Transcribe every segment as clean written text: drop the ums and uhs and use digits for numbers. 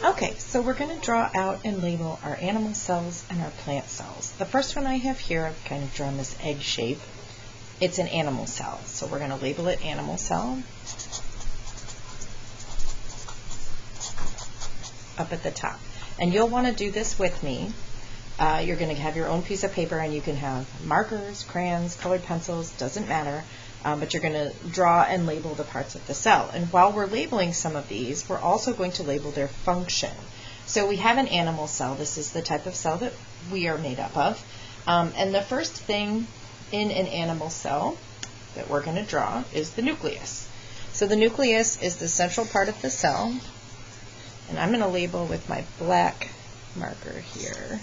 Okay, so we're going to draw out and label our animal cells and our plant cells. The first one I have here, I've kind of drawn this egg shape. It's an animal cell, so we're going to label it animal cell up at the top. And you'll want to do this with me. You're going to have your own piece of paper, and you can have markers, crayons, colored pencils, doesn't matter. But you're going to draw and label the parts of the cell. And while we're labeling some of these, we're also going to label their function. So we have an animal cell. This is the type of cell that we are made up of. And the first thing in an animal cell that we're going to draw is the nucleus. So the nucleus is the central part of the cell. And I'm going to label with my black marker here.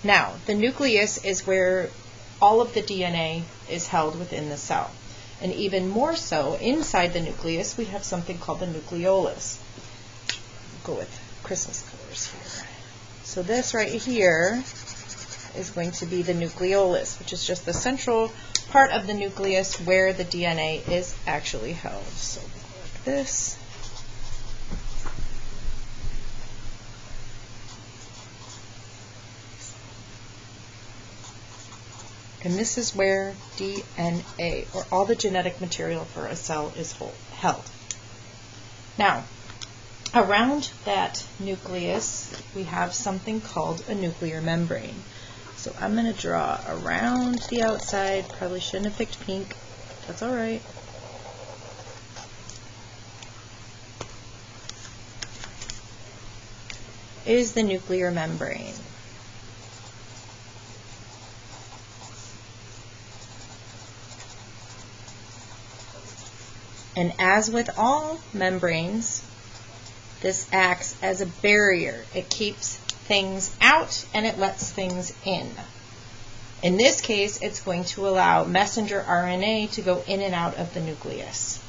Now, the nucleus is where all of the DNA is held within the cell. And even more so, inside the nucleus, we have something called the nucleolus. Go with Christmas colors here. So this right here is going to be the nucleolus, which is just the central part of the nucleus where the DNA is actually held. So like this. And this is where DNA, or all the genetic material for a cell, is held. Now, around that nucleus, we have something called a nuclear membrane. So I'm going to draw around the outside. Probably shouldn't have picked pink. That's all right. Is the nuclear membrane. And as with all membranes, this acts as a barrier. It keeps things out and it lets things in. In this case, it's going to allow messenger RNA to go in and out of the nucleus.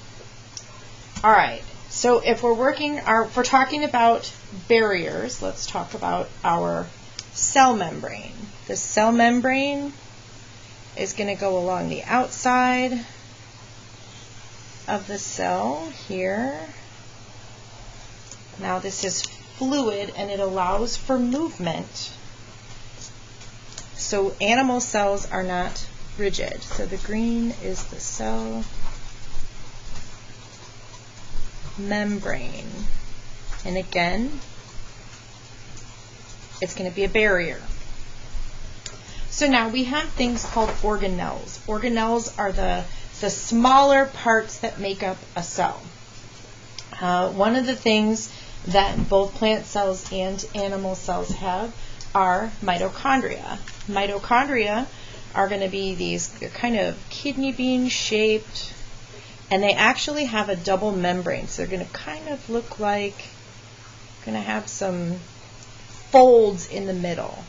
All right, so if we're talking about barriers, let's talk about our cell membrane. The cell membrane is going to go along the outside of the cell here. Now this is fluid and it allows for movement. So animal cells are not rigid. So the green is the cell membrane. And again, it's going to be a barrier. So now we have things called organelles. Organelles are the smaller parts that make up a cell. One of the things that both plant cells and animal cells have are mitochondria. Mitochondria are going to be these kind of kidney bean shaped, and they actually have a double membrane. So they're going to kind of look like, going to have some folds in the middle.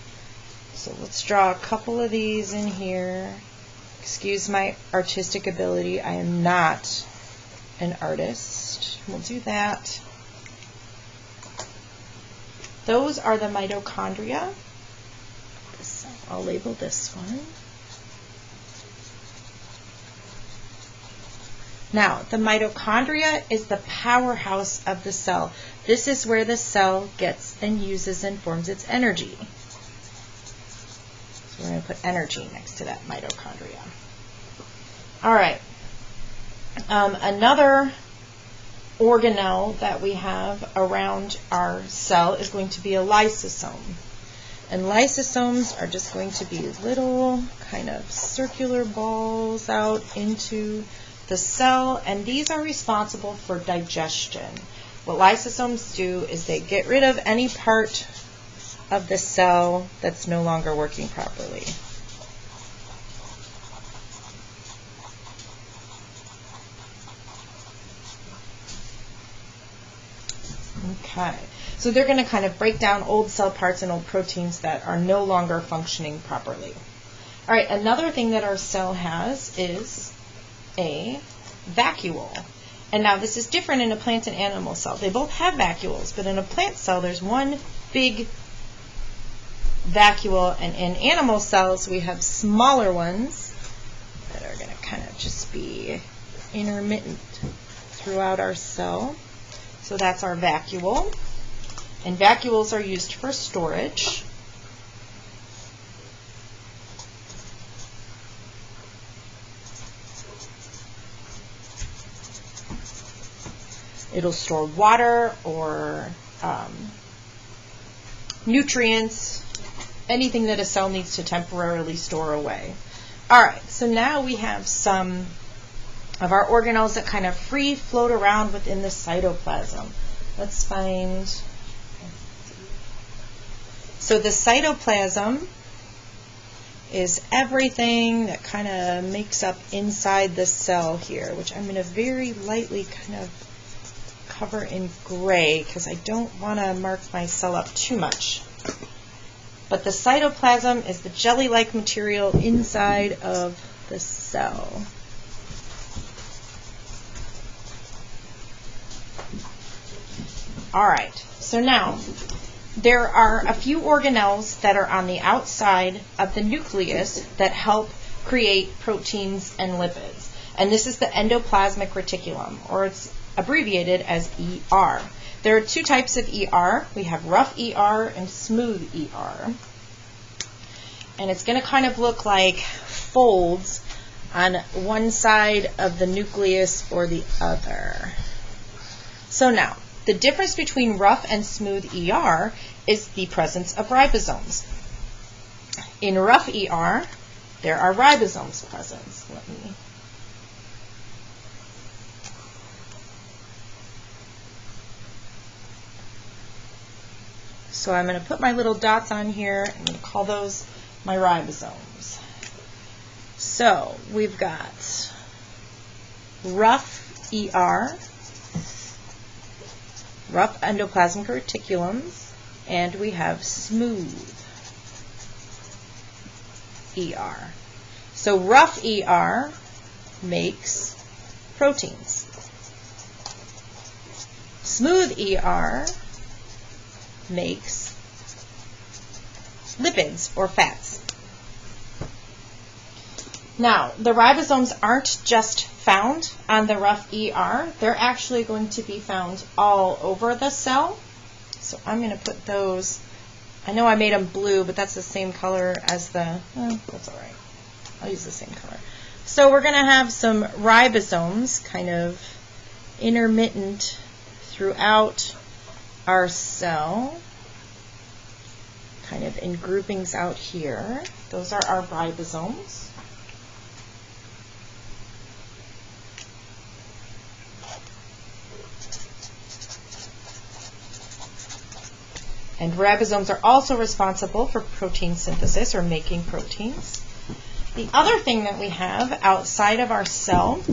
So let's draw a couple of these in here. Excuse my artistic ability. I am not an artist. We'll do that. Those are the mitochondria. I'll label this one. Now, the mitochondria is the powerhouse of the cell. This is where the cell gets and uses and forms its energy. We're going to put energy next to that mitochondria. All right. Another organelle that we have around our cell is going to be a lysosome. And lysosomes are just going to be little kind of circular balls out into the cell, and these are responsible for digestion. What lysosomes do is they get rid of any part of the cell that's no longer working properly. Okay, so they're going to kind of break down old cell parts and old proteins that are no longer functioning properly. All right, another thing that our cell has is a vacuole. And now this is different in a plant and animal cell. They both have vacuoles, but in a plant cell there's one big vacuole, and in animal cells we have smaller ones that are going to kind of just be intermittent. throughout our cell. So that's our vacuole. And vacuoles are used for storage. It'll store water or nutrients, anything that a cell needs to temporarily store away. All right, so now we have some of our organelles that kind of free float around within the cytoplasm. Let's find. So the cytoplasm is everything that kind of makes up inside the cell here, which I'm going to very lightly kind of cover in gray because I don't want to mark my cell up too much. But the cytoplasm is the jelly-like material inside of the cell. All right, so now there are a few organelles that are on the outside of the nucleus that help create proteins and lipids. And this is the endoplasmic reticulum, or it's abbreviated as ER. There are two types of ER. We have rough ER and smooth ER. And it's going to kind of look like folds on one side of the nucleus or the other. So now, the difference between rough and smooth ER is the presence of ribosomes. In rough ER, there are ribosomes present. So I'm going to put my little dots on here. I'm going to call those my ribosomes. So we've got rough ER, rough endoplasmic reticulums, and we have smooth ER. So rough ER makes proteins. Smooth ER makes lipids or fats. Now, the ribosomes aren't just found on the rough ER. They're actually going to be found all over the cell. So I'm going to put those, I know I made them blue, but that's the same color as the, that's all right. I'll use the same color. So we're going to have some ribosomes kind of intermittent throughout our cell, kind of in groupings out here. Those are our ribosomes. And ribosomes are also responsible for protein synthesis, or making proteins. The other thing that we have outside of our cell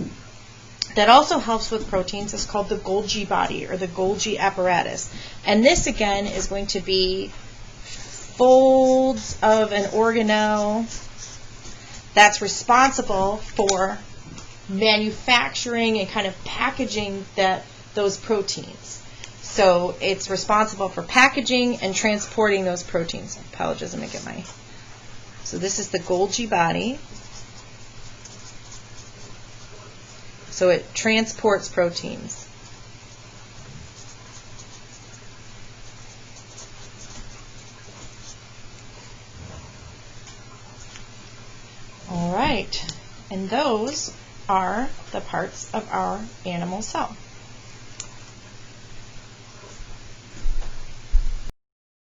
that also helps with proteins is called the Golgi body, or the Golgi apparatus. And this, again, is going to be folds of an organelle that's responsible for manufacturing and kind of packaging those proteins. So it's responsible for packaging and transporting those proteins. I apologize, let me get my... So this is the Golgi body. So it transports proteins. All right, and those are the parts of our animal cell.